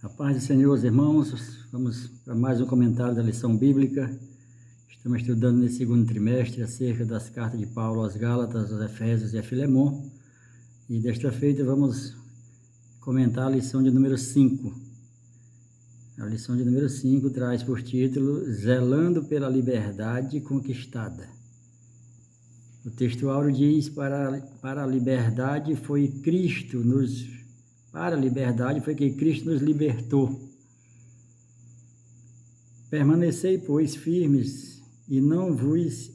A paz do Senhor, os irmãos, vamos para mais um comentário da lição bíblica. Estamos estudando nesse segundo trimestre acerca das cartas de Paulo aos Gálatas, aos Efésios e a Filemon. E desta feita vamos comentar a lição de número 5. A lição de número 5 traz por título Zelando pela Liberdade Conquistada. O texto áureo diz, para a liberdade foi que Cristo nos libertou. Permanecei, pois, firmes e não vos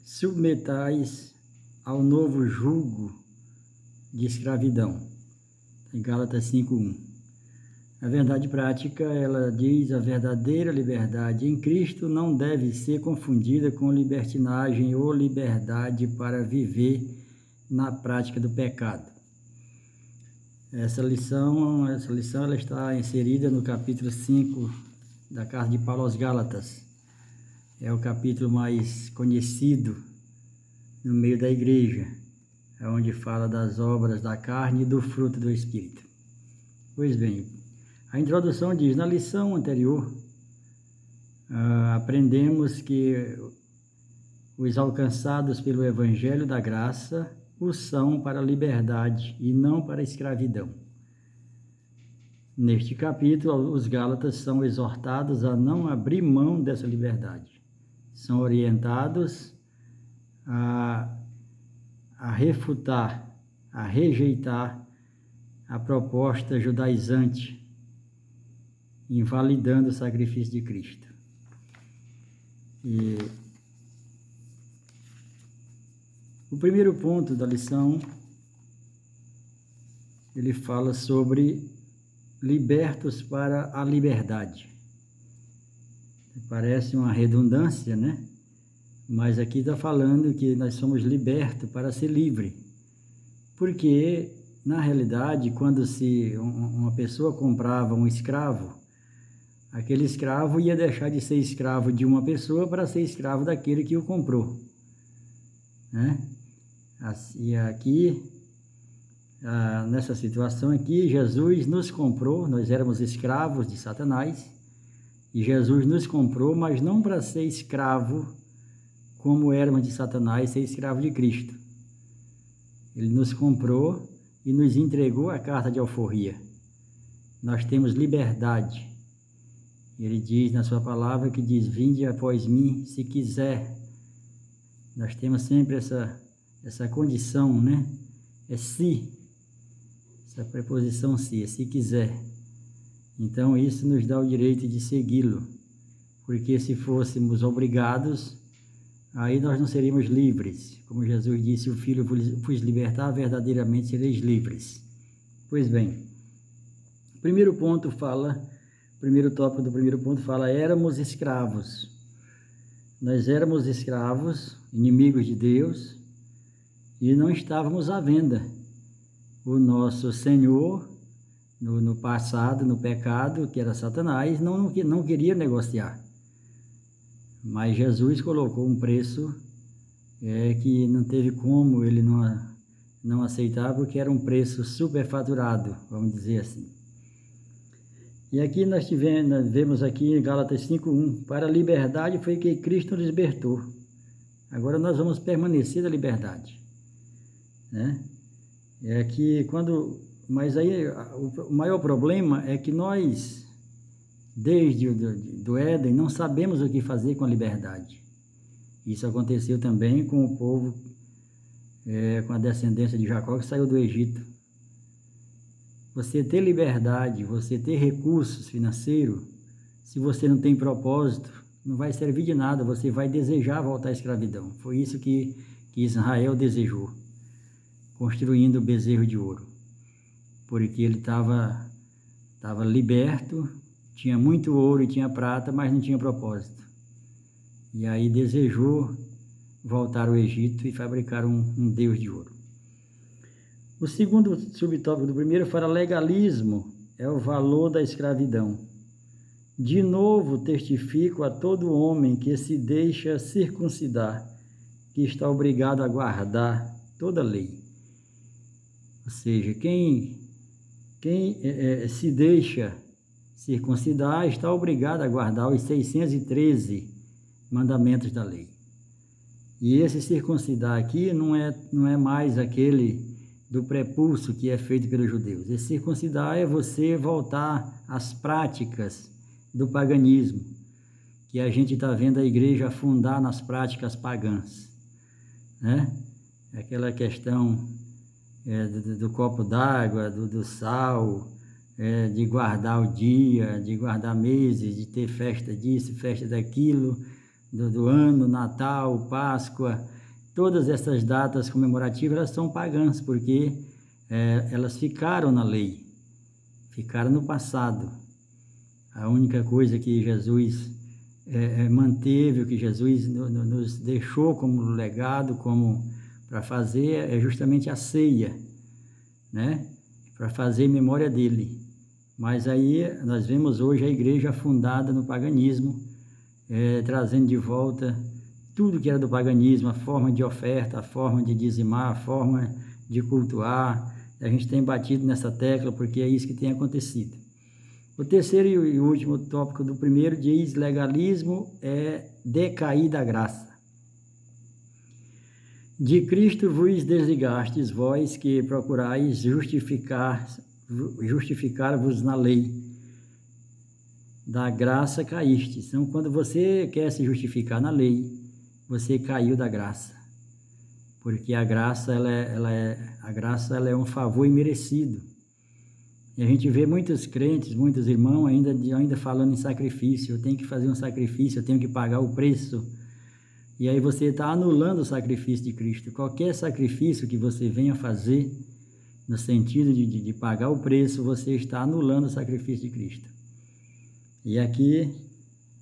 submetais ao novo jugo de escravidão. Em Gálatas 5:1. A verdade prática, ela diz, a verdadeira liberdade em Cristo não deve ser confundida com libertinagem ou liberdade para viver na prática do pecado. Essa lição ela está inserida no capítulo 5 da carta de Paulo aos Gálatas. É o capítulo mais conhecido no meio da igreja, é onde fala das obras da carne e do fruto do Espírito. Pois bem, a introdução diz, na lição anterior, aprendemos que os alcançados pelo Evangelho da Graça o são para a liberdade e não para a escravidão. Neste capítulo, os Gálatas são exortados a não abrir mão dessa liberdade. São orientados a refutar, a rejeitar a proposta judaizante, invalidando o sacrifício de Cristo. E o primeiro ponto da lição, ele fala sobre libertos para a liberdade. Parece uma redundância, né? Mas aqui está falando que nós somos libertos para ser livre. Porque, na realidade, quando uma pessoa comprava um escravo, aquele escravo ia deixar de ser escravo de uma pessoa para ser escravo daquele que o comprou, né? E aqui, nessa situação aqui, Jesus nos comprou, nós éramos escravos de Satanás, e Jesus nos comprou, mas não para ser escravo como éramos de Satanás, ser escravo de Cristo. Ele nos comprou e nos entregou a carta de alforria. Nós temos liberdade. Ele diz na sua palavra que diz, vinde após mim se quiser. Nós temos sempre essa condição, né? É se, essa preposição se, é se quiser. Então isso nos dá o direito de segui-lo, porque se fôssemos obrigados, aí nós não seríamos livres. Como Jesus disse, o Filho vos libertar, verdadeiramente sereis livres. Pois bem, o primeiro tópico do primeiro ponto fala, éramos escravos. Nós éramos escravos, inimigos de Deus, e não estávamos à venda. O nosso Senhor, no passado, no pecado, que era Satanás, não queria negociar. Mas Jesus colocou um preço que não teve como ele não aceitar, porque era um preço superfaturado, vamos dizer assim. E aqui nós vemos aqui em Gálatas 5:1, para a liberdade foi que Cristo nos libertou. Agora nós vamos permanecer na liberdade, né? Mas aí o maior problema é que nós, desde do Éden, não sabemos o que fazer com a liberdade. Isso aconteceu também com o povo, com a descendência de Jacó que saiu do Egito. Você ter liberdade, você ter recursos financeiros, se você não tem propósito, não vai servir de nada, você vai desejar voltar à escravidão. Foi isso que Israel desejou, construindo o bezerro de ouro. Porque ele estava liberto, tinha muito ouro e tinha prata, mas não tinha propósito. E aí desejou voltar ao Egito e fabricar um deus de ouro. O segundo subtópico do primeiro fala legalismo, é o valor da escravidão. De novo testifico a todo homem que se deixa circuncidar, que está obrigado a guardar toda a lei. Ou seja, quem Quem se deixa circuncidar está obrigado a guardar os 613 mandamentos da lei. E esse circuncidar aqui não é mais aquele do prepulso que é feito pelos judeus. Esse circuncidar é você voltar às práticas do paganismo, que a gente está vendo a igreja afundar nas práticas pagãs, né? Aquela questão do copo d'água, do sal, de guardar o dia, de guardar meses, de ter festa disso, festa daquilo, do ano, Natal, Páscoa. Todas essas datas comemorativas, elas são pagãs, porque elas ficaram na lei, ficaram no passado. A única coisa que Jesus manteve, o que Jesus nos deixou como legado, como para fazer, é justamente a ceia, né? Para fazer memória dele. Mas aí nós vemos hoje a igreja afundada no paganismo, trazendo de volta tudo que era do paganismo, a forma de oferta, a forma de dizimar, a forma de cultuar. A gente tem batido nessa tecla porque é isso que tem acontecido. O terceiro e último tópico do primeiro diz: legalismo é decair da graça. De Cristo vos desligastes, vós que procurais justificar-vos na lei. Da graça caístes. Então, quando você quer se justificar na lei, você caiu da graça. Porque a graça, ela é um favor imerecido. E a gente vê muitos crentes, muitos irmãos ainda falando em sacrifício. Eu tenho que fazer um sacrifício, eu tenho que pagar o preço. E aí você está anulando o sacrifício de Cristo. Qualquer sacrifício que você venha fazer, no sentido de pagar o preço, você está anulando o sacrifício de Cristo. E aqui,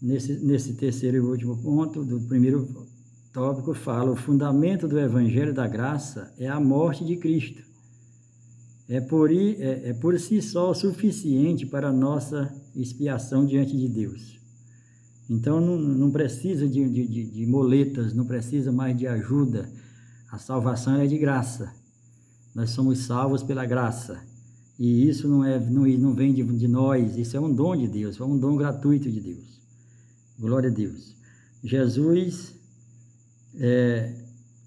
nesse terceiro e último ponto, do primeiro tópico, fala: o fundamento do Evangelho da Graça é a morte de Cristo. É por si só suficiente para a nossa expiação diante de Deus. Então, não precisa de moletas, não precisa mais de ajuda. A salvação é de graça. Nós somos salvos pela graça. E isso não vem de nós, isso é um dom de Deus, é um dom gratuito de Deus. Glória a Deus.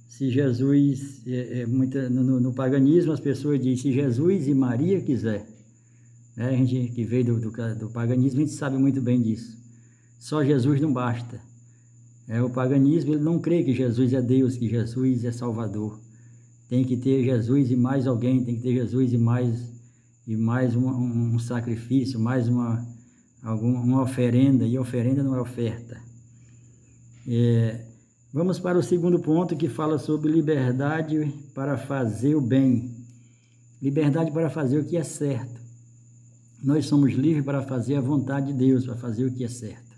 Se Jesus, no paganismo as pessoas dizem: se Jesus e Maria quiser, né? A gente que veio do paganismo, a gente sabe muito bem disso. Só Jesus não basta. O paganismo, ele não crê que Jesus é Deus, que Jesus é Salvador. Tem que ter Jesus e mais alguém, tem que ter Jesus e mais um sacrifício, mais uma oferenda, e oferenda não é oferta. Vamos para o segundo ponto, que fala sobre liberdade para fazer o bem. Liberdade para fazer o que é certo. Nós somos livres para fazer a vontade de Deus, para fazer o que é certo.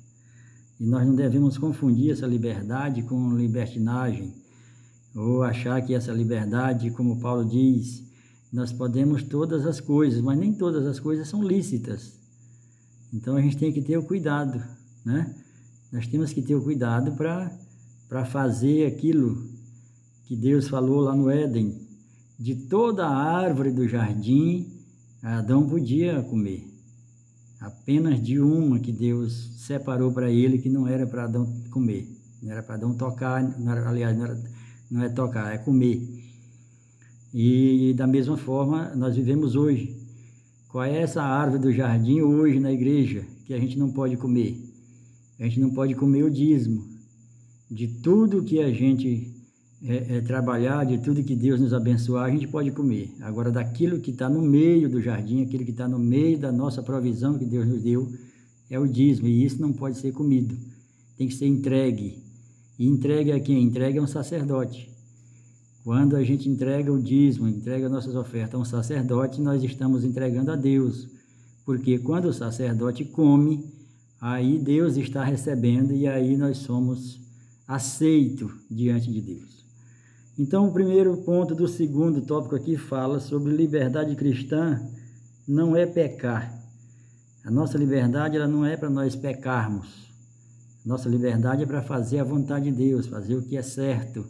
E nós não devemos confundir essa liberdade com libertinagem, ou achar que essa liberdade, como Paulo diz, nós podemos todas as coisas, mas nem todas as coisas são lícitas. Então a gente tem que ter o cuidado, né? Nós temos que ter o cuidado para fazer aquilo que Deus falou lá no Éden. De toda a árvore do jardim, Adão podia comer. Apenas de uma que Deus separou para ele, que não era para Adão comer. Não era para Adão tocar, não é tocar, é comer. E da mesma forma, nós vivemos hoje. Qual é essa árvore do jardim hoje na igreja que a gente não pode comer? A gente não pode comer o dízimo. De tudo que a gente trabalhar, de tudo que Deus nos abençoar, a gente pode comer. Agora, daquilo que está no meio do jardim, aquilo que está no meio da nossa provisão que Deus nos deu, é o dízimo, e isso não pode ser comido. Tem que ser entregue. E entregue a quem? Entregue a um sacerdote. Quando a gente entrega o dízimo, entrega nossas ofertas a um sacerdote, nós estamos entregando a Deus. Porque quando o sacerdote come, aí Deus está recebendo, e aí nós somos aceitos diante de Deus. Então, o primeiro ponto do segundo tópico aqui fala sobre liberdade cristã, não é pecar. A nossa liberdade, ela não é para nós pecarmos. Nossa liberdade é para fazer a vontade de Deus, fazer o que é certo,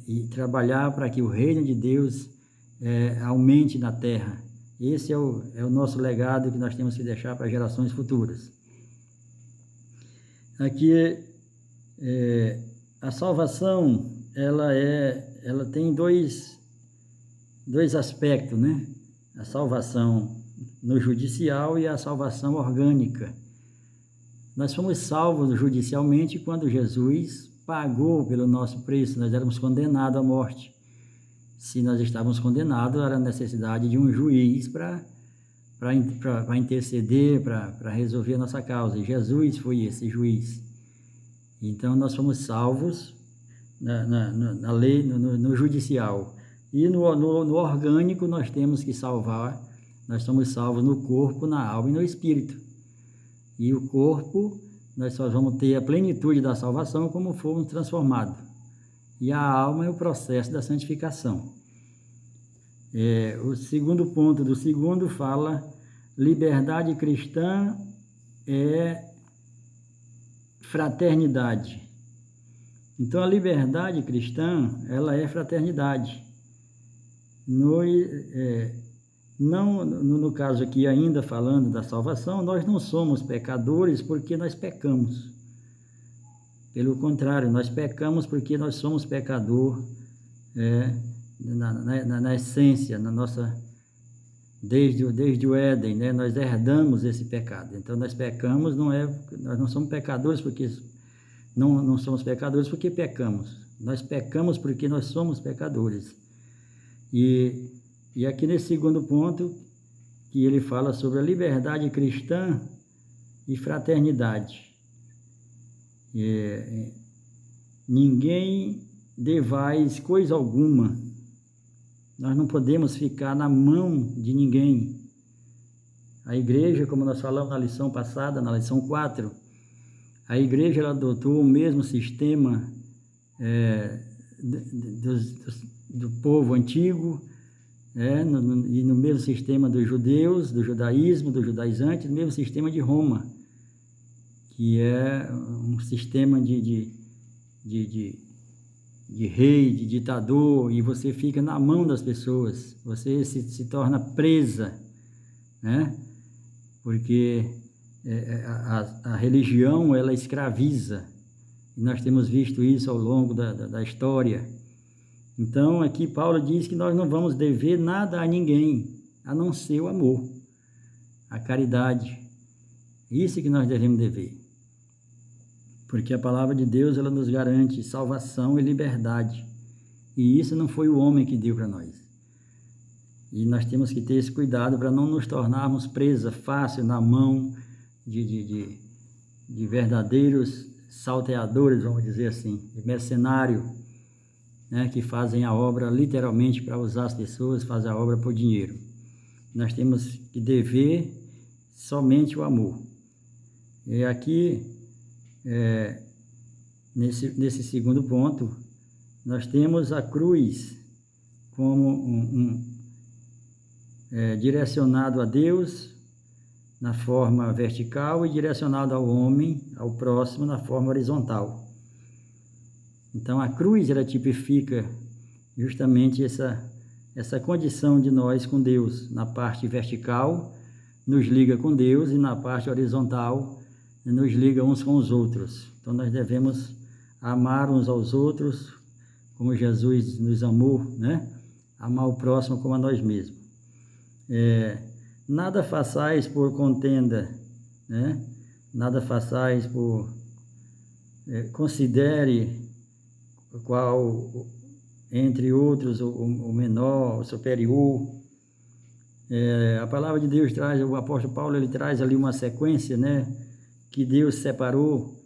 e trabalhar para que o reino de Deus aumente na terra. Esse é o nosso legado que nós temos que deixar para gerações futuras. Aqui, a salvação, ela tem dois aspectos, né? A salvação no judicial e a salvação orgânica. Nós fomos salvos judicialmente quando Jesus pagou pelo nosso preço, nós éramos condenados à morte. Se nós estávamos condenados, era a necessidade de um juiz para interceder, para resolver a nossa causa. E Jesus foi esse juiz. Então, nós fomos salvos na lei, no judicial. E no orgânico, nós temos que salvar, nós somos salvos no corpo, na alma e no espírito. E o corpo, nós só vamos ter a plenitude da salvação como fomos transformados. E a alma é o processo da santificação. O segundo ponto do segundo fala: liberdade cristã é fraternidade. Então, a liberdade cristã, ela é fraternidade. No caso aqui, ainda falando da salvação, nós não somos pecadores porque nós pecamos. Pelo contrário, nós pecamos porque nós somos pecador na essência, na nossa, desde o Éden, né? Nós herdamos esse pecado. Então, nós pecamos, nós não somos pecadores porque não somos pecadores porque pecamos. Nós pecamos porque nós somos pecadores. E aqui nesse segundo ponto, que ele fala sobre a liberdade cristã e fraternidade. Ninguém devais coisa alguma. Nós não podemos ficar na mão de ninguém. A igreja, como nós falamos na lição passada, na lição 4, a igreja ela adotou o mesmo sistema do povo antigo, e no mesmo sistema dos judeus, do judaísmo, dos judaizantes, no mesmo sistema de Roma, que é um sistema de rei, de ditador, e você fica na mão das pessoas, você se torna presa, né? Porque a religião, ela escraviza, e nós temos visto isso ao longo da história. Então, aqui Paulo diz que nós não vamos dever nada a ninguém, a não ser o amor, a caridade. Isso que nós devemos dever. Porque a palavra de Deus, ela nos garante salvação e liberdade. E isso não foi o homem que deu para nós. E nós temos que ter esse cuidado para não nos tornarmos presa fácil na mão de verdadeiros salteadores, vamos dizer assim, de mercenário, né, que fazem a obra literalmente para usar as pessoas, fazem a obra por dinheiro. Nós temos que dever somente o amor. E aqui, nesse segundo ponto, nós temos a cruz como direcionado a Deus na forma vertical e direcionado ao homem, ao próximo, na forma horizontal. Então, a cruz, ela tipifica justamente essa condição de nós com Deus. Na parte vertical, nos liga com Deus, e na parte horizontal, nos liga uns com os outros. Então, nós devemos amar uns aos outros, como Jesus nos amou, né? Amar o próximo como a nós mesmos. Nada façais por contenda, né? Nada façais por... considere qual, entre outros, o menor, o superior. A palavra de Deus traz, o apóstolo Paulo, ele traz ali uma sequência, né? Que Deus separou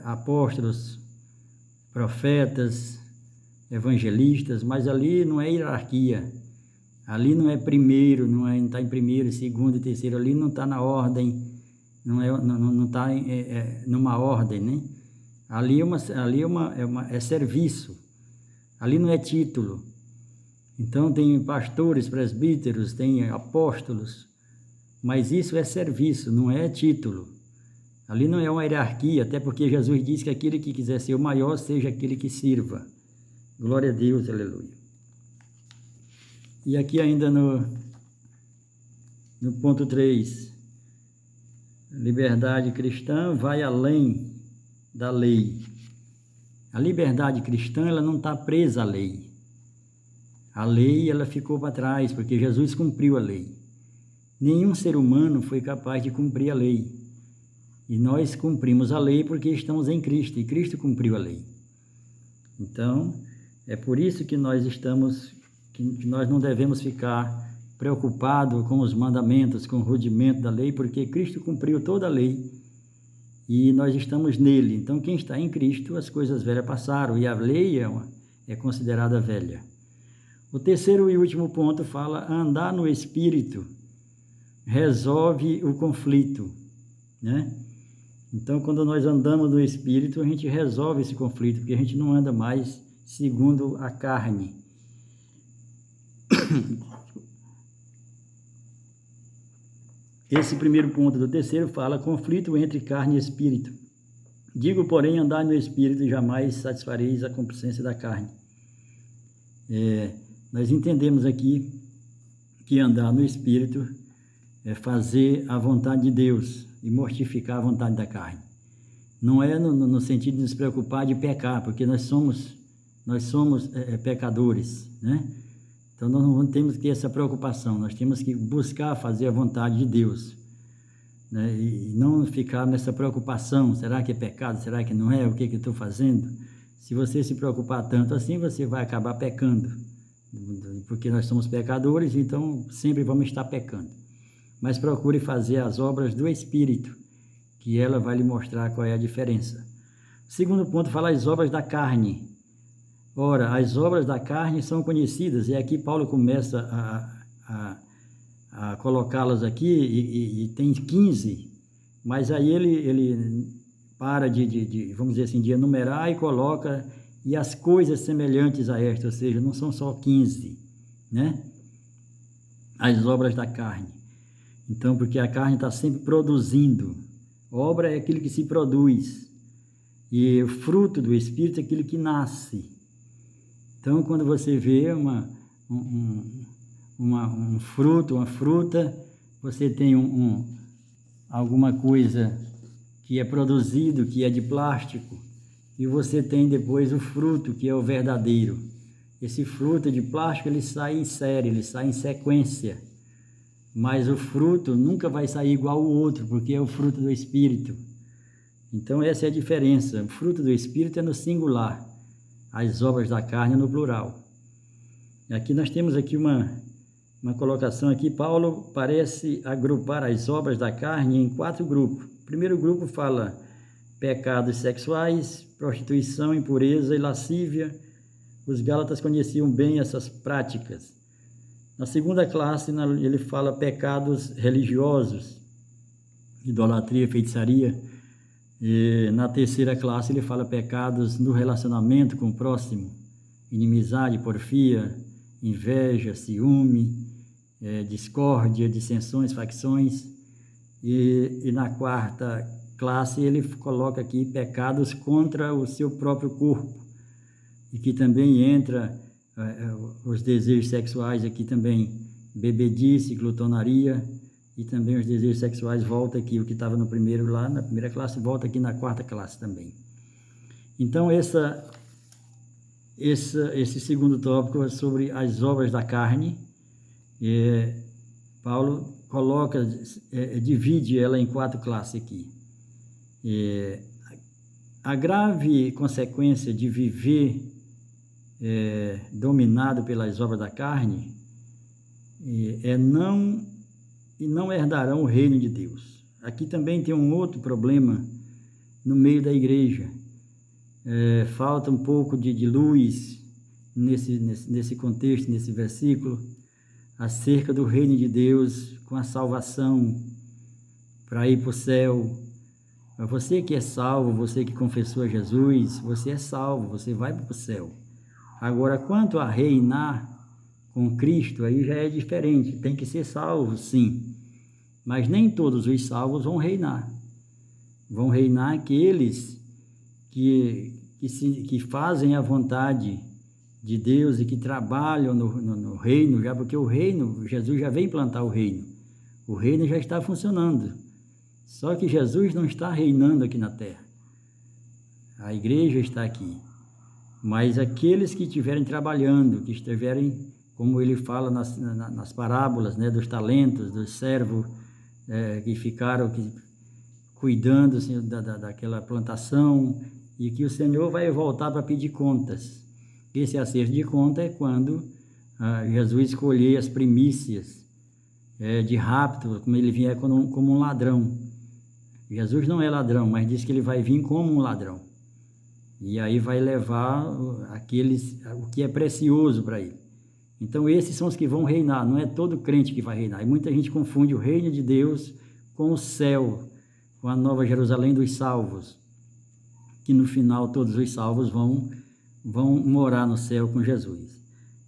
apóstolos, profetas, evangelistas, mas ali não é hierarquia, ali não é primeiro, não está em primeiro, segundo e terceiro, ali não está na ordem, não está numa ordem, né? Ali é serviço, ali não é título. Então tem pastores, presbíteros, tem apóstolos, mas isso é serviço, não é título. Ali não é uma hierarquia, até porque Jesus disse que aquele que quiser ser o maior, seja aquele que sirva. Glória a Deus, aleluia. E aqui ainda No ponto 3, liberdade cristã vai além da lei. A liberdade cristã, ela não está presa à lei. A lei, ela ficou para trás, porque Jesus cumpriu a lei. Nenhum ser humano foi capaz de cumprir a lei. E nós cumprimos a lei porque estamos em Cristo, e Cristo cumpriu a lei. Então, é por isso que que nós não devemos ficar preocupados com os mandamentos, com o rudimento da lei, porque Cristo cumpriu toda a lei e nós estamos nele. Então, quem está em Cristo, as coisas velhas passaram e a lei é considerada velha. O terceiro e último ponto fala: andar no Espírito resolve o conflito, né? Então, quando nós andamos no Espírito, a gente resolve esse conflito, porque a gente não anda mais segundo a carne. Esse primeiro ponto do terceiro fala: conflito entre carne e espírito. Digo, porém, andar no Espírito e jamais satisfareis a concupiscência da carne. Nós entendemos aqui que andar no Espírito é fazer a vontade de Deus e mortificar a vontade da carne. Não é no sentido de nos preocupar de pecar, porque nós somos pecadores, né? Então nós não temos que ter essa preocupação, nós temos que buscar fazer a vontade de Deus, né? E não ficar nessa preocupação: será que é pecado, será que não é, o que eu estou fazendo? Se você se preocupar tanto assim, você vai acabar pecando, porque nós somos pecadores, então sempre vamos estar pecando. Mas procure fazer as obras do Espírito, que ela vai lhe mostrar qual é a diferença. O segundo ponto fala as obras da carne. Ora, as obras da carne são conhecidas, e aqui Paulo começa a colocá-las aqui, e tem 15, mas aí ele para vamos dizer assim, de enumerar e coloca: e as coisas semelhantes a esta, ou seja, não são só 15, né? As obras da carne. Então, porque a carne está sempre produzindo. Obra é aquilo que se produz, e o fruto do Espírito é aquilo que nasce. Então, quando você vê um fruto, uma fruta, você tem alguma coisa que é produzido, que é de plástico, e você tem depois o fruto, que é o verdadeiro. Esse fruto de plástico, ele sai em série, ele sai em sequência, mas o fruto nunca vai sair igual ao outro, porque é o fruto do Espírito. Então, essa é a diferença. O fruto do Espírito é no singular, as obras da carne no plural. E aqui nós temos aqui uma colocação aqui. Paulo parece agrupar as obras da carne em 4 grupos. O primeiro grupo fala pecados sexuais, prostituição, impureza e lascívia. Os Gálatas conheciam bem essas práticas. Na segunda classe, ele fala pecados religiosos, idolatria, feitiçaria. E na terceira classe ele fala pecados no relacionamento com o próximo, inimizade, porfia, inveja, ciúme, discórdia, dissensões, facções. E na quarta classe ele coloca aqui pecados contra o seu próprio corpo, e que também entra os desejos sexuais aqui também, bebedice, glutonaria. E também os desejos sexuais volta aqui, o que estava no primeiro lá, na primeira classe, volta aqui na quarta classe também. Então, esse segundo tópico é sobre as obras da carne. Paulo divide ela em 4 classes aqui. A grave consequência de viver dominado pelas obras da carne não herdarão o reino de Deus. Aqui também tem um outro problema no meio da igreja. Falta um pouco de luz nesse contexto, nesse versículo, acerca do reino de Deus com a salvação para ir para o céu. Você que é salvo, você que confessou a Jesus, você é salvo, você vai para o céu. Agora, quanto a reinar com Cristo, aí já é diferente. Tem que ser salvo, sim, mas nem todos os salvos vão reinar. Vão reinar aqueles que fazem a vontade de Deus e que trabalham no reino, já porque o reino, Jesus já veio implantar o reino. O reino já está funcionando. Só que Jesus não está reinando aqui na terra. A igreja está aqui. Mas aqueles que estiverem trabalhando, que estiverem, como ele fala nas parábolas, né, dos talentos, dos servos que ficaram cuidando assim, daquela plantação, e que o Senhor vai voltar para pedir contas. Esse acerto de conta é quando Jesus escolher as primícias de rapto, como ele vier como um ladrão. Jesus não é ladrão, mas diz que ele vai vir como um ladrão. E aí vai levar o que é precioso para ele. Então esses são os que vão reinar, não é todo crente que vai reinar. E muita gente confunde o reino de Deus com o céu, com a nova Jerusalém dos salvos, que no final todos os salvos vão morar no céu com Jesus.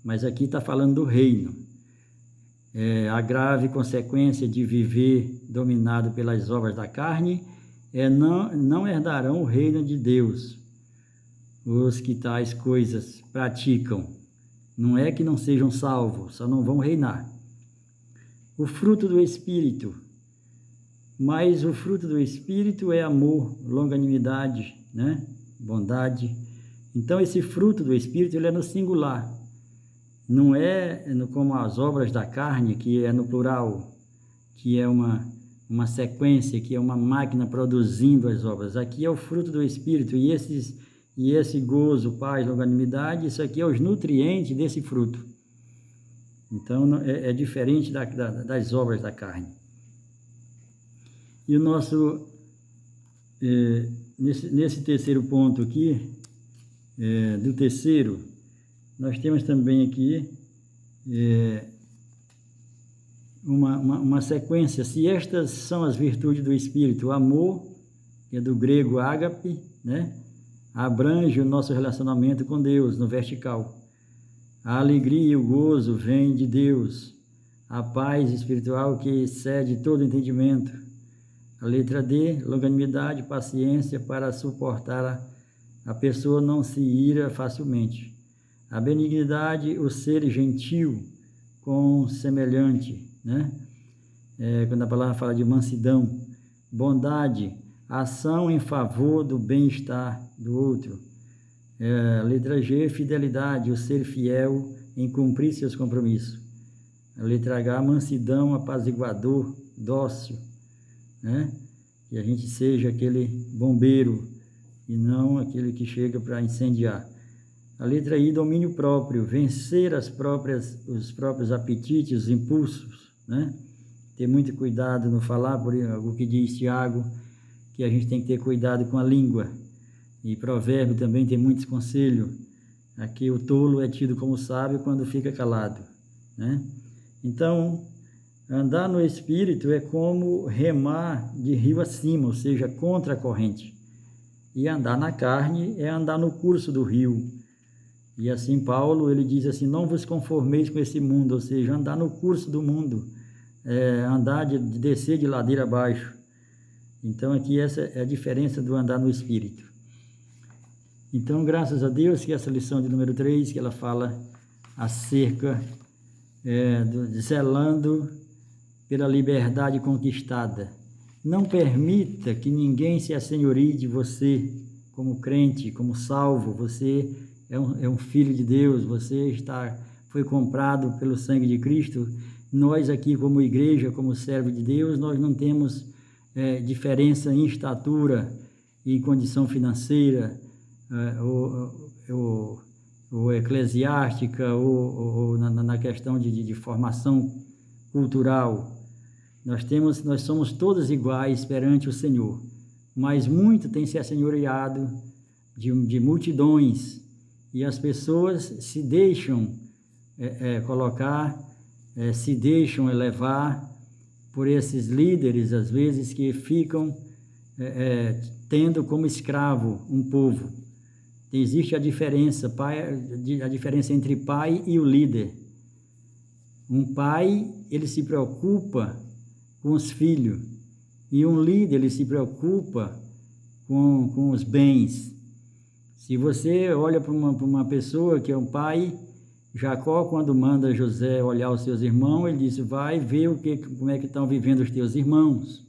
Mas aqui está falando do reino. A grave consequência de viver dominado pelas obras da carne não herdarão o reino de Deus. Os que tais coisas praticam, não é que não sejam salvos, só não vão reinar. O fruto do Espírito, mas o fruto do Espírito é amor, longanimidade, né? Bondade. Então esse fruto do Espírito ele é no singular, não é como as obras da carne, que é no plural, que é uma sequência, que é uma máquina produzindo as obras. Aqui é o fruto do Espírito, e esse gozo, paz, longanimidade, isso aqui é os nutrientes desse fruto. Então é diferente das obras da carne. E o nosso, nesse terceiro ponto aqui, do terceiro, nós temos também aqui uma sequência. Se estas são as virtudes do Espírito, o amor, que é do grego ágape, né? Abrange o nosso relacionamento com Deus no vertical. A alegria e o gozo vêm de Deus. A paz espiritual que excede todo entendimento. A letra D, longanimidade, paciência para suportar a pessoa não se ira facilmente. A benignidade, o ser gentil com semelhante, né? Quando a palavra fala de mansidão. Bondade, ação em favor do bem-estar do outro. Letra G, fidelidade, o ser fiel em cumprir seus compromissos. A letra H, mansidão, apaziguador, dócil, né? Que a gente seja aquele bombeiro e não aquele que chega para incendiar. A letra I, domínio próprio, vencer os próprios apetites, os impulsos, né? Ter muito cuidado no falar, por o que diz Tiago, que a gente tem que ter cuidado com a língua. E provérbio também tem muitos conselhos. Aqui o tolo é tido como sábio quando fica calado, né? Então, andar no Espírito é como remar de rio acima, ou seja, contra a corrente. E andar na carne é andar no curso do rio. E assim Paulo, ele diz assim, não vos conformeis com esse mundo, ou seja, andar no curso do mundo, andar de descer de ladeira abaixo. Então aqui essa é a diferença do andar no Espírito. Então, graças a Deus que essa lição de número 3, que ela fala acerca zelando pela liberdade conquistada. Não permita que ninguém se assenhorie de você como crente, como salvo. Você é um filho de Deus, você foi comprado pelo sangue de Cristo. Nós aqui como igreja, como servo de Deus, nós não temos diferença em estatura, em condição financeira, ou eclesiástica, ou na questão de formação cultural. Nós somos todos iguais perante o Senhor, mas muito tem se assenhoreado de multidões, e as pessoas se deixam se deixam elevar por esses líderes, às vezes, que ficam tendo como escravo um povo. Existe a diferença entre pai e o líder. Um pai, ele se preocupa com os filhos, e um líder, ele se preocupa com os bens. Se você olha para uma pessoa que é um pai Jacó, quando manda José olhar os seus irmãos, ele disse, vai ver como é que estão vivendo os teus irmãos.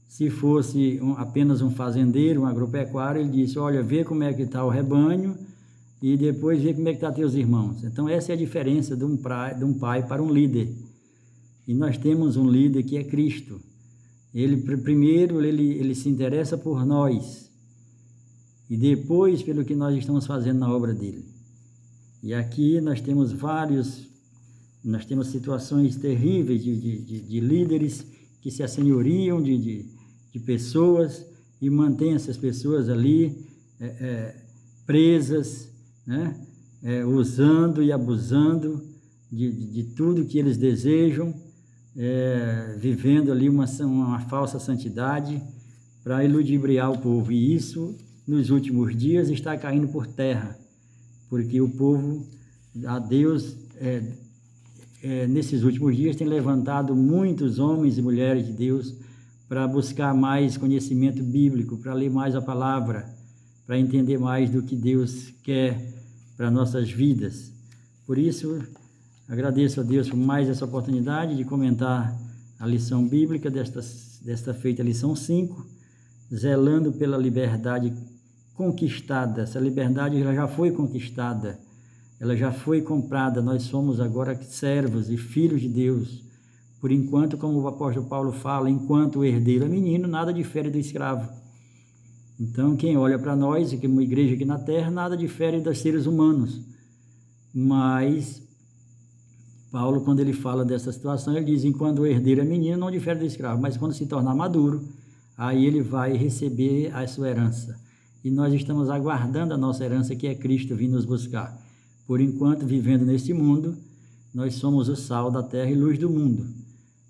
Se fosse apenas um fazendeiro, um agropecuário, ele disse, olha, vê como é que está o rebanho e depois vê como é que estão teus irmãos. Então, essa é a diferença de um pai para um líder. E nós temos um líder que é Cristo. Primeiro, ele se interessa por nós e depois pelo que nós estamos fazendo na obra dele. E aqui nós temos situações terríveis de líderes que se assenhoriam de pessoas e mantêm essas pessoas ali presas, né? Usando e abusando de tudo que eles desejam, vivendo ali uma falsa santidade para iludibriar o povo. E isso, nos últimos dias, está caindo por terra, porque o povo, a Deus, nesses últimos dias, tem levantado muitos homens e mulheres de Deus para buscar mais conhecimento bíblico, para ler mais a palavra, para entender mais do que Deus quer para nossas vidas. Por isso, agradeço a Deus por mais essa oportunidade de comentar a lição bíblica desta feita, lição 5, zelando pela liberdade conquistada. Essa liberdade ela já foi conquistada, ela já foi comprada, nós somos agora servos e filhos de Deus. Por enquanto, como o apóstolo Paulo fala, enquanto o herdeiro é menino, nada difere do escravo. Então, quem olha para nós, que é uma igreja aqui na terra, nada difere dos seres humanos. Mas Paulo, quando ele fala dessa situação, ele diz, enquanto o herdeiro é menino, não difere do escravo, mas quando se tornar maduro, aí ele vai receber a sua herança. E nós estamos aguardando a nossa herança, que é Cristo vir nos buscar. Por enquanto, vivendo neste mundo, nós somos o sal da terra e luz do mundo.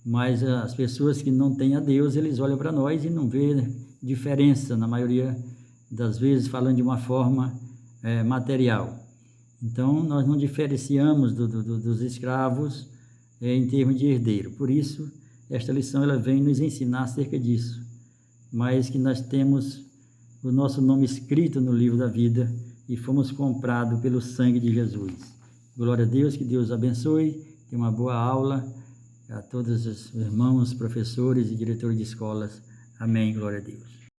Mas as pessoas que não têm a Deus, eles olham para nós e não vê diferença, na maioria das vezes, falando de uma forma material. Então, nós não diferenciamos dos escravos em termos de herdeiro. Por isso, esta lição ela vem nos ensinar acerca disso. Mas que nós temos o nosso nome escrito no livro da vida e fomos comprados pelo sangue de Jesus. Glória a Deus, que Deus abençoe. Tenha uma boa aula a todos os irmãos, professores e diretores de escolas. Amém. Glória a Deus.